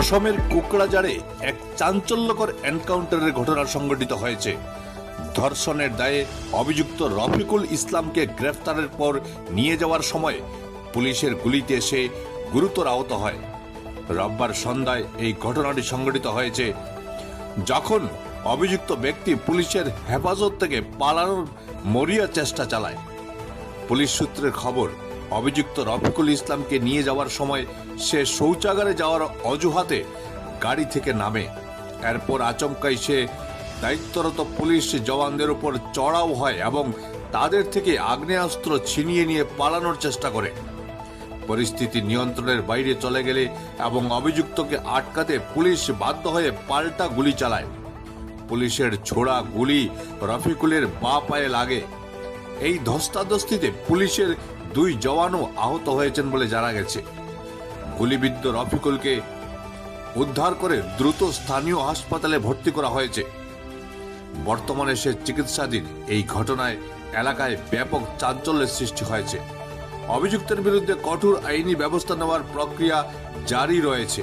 অসমের কোকড়াঝাড়ে এক চাঞ্চল্যকর এনকাউন্টারের ঘটনা সংঘটিত হয়েছে। ধর্ষণের দায়ে অভিযুক্ত রফিকুল ইসলামকে গ্রেফতারের পর নিয়ে যাওয়ার সময় পুলিশের গুলিতে সে গুরুতর আহত হয়। রোববার সন্ধ্যায় এই ঘটনাটি সংঘটিত হয়েছে, যখন অভিযুক্ত ব্যক্তি পুলিশের হেফাজত থেকে পালানোর মরিয়া চেষ্টা চালায়। পুলিশ সূত্রের খবর, অভিযুক্ত রফিকুল ইসলামকে নিয়ে যাওয়ার সময় সে শৌচাগারে যাওয়ার অজুহাতে গাড়ি থেকে নামে। এরপর আচমকাই সে দায়িত্বরত পুলিশ জওয়ানদের উপর চড়াও হয় এবং তাদের থেকে আগ্নেয়াস্ত্র ছিনিয়ে নিয়ে পালানোর চেষ্টা করে। পরিস্থিতি নিয়ন্ত্রণের বাইরে চলে গেলে এবং অভিযুক্তকে আটকাতে পুলিশ বাধ্য হয়ে পাল্টা গুলি চালায়। পুলিশের ছোড়া গুলি রফিকুলের বাঁ পায়ে লাগে। এই ধস্তাধস্তিতে পুলিশের 2 জওয়ানও আহত হয়েছেন বলে জানা গেছে। গুলিবিদ্ধ রফিকুলকে উদ্ধার করে দ্রুত স্থানীয় হাসপাতালে ভর্তি করা হয়েছে। বর্তমানে সে চিকিৎসাধীন। এই ঘটনায় এলাকায় ব্যাপক চাঞ্চল্যের সৃষ্টি হয়েছে। অভিযুক্তের বিরুদ্ধে কঠোর আইনি ব্যবস্থা নেওয়ার প্রক্রিয়া জারি রয়েছে।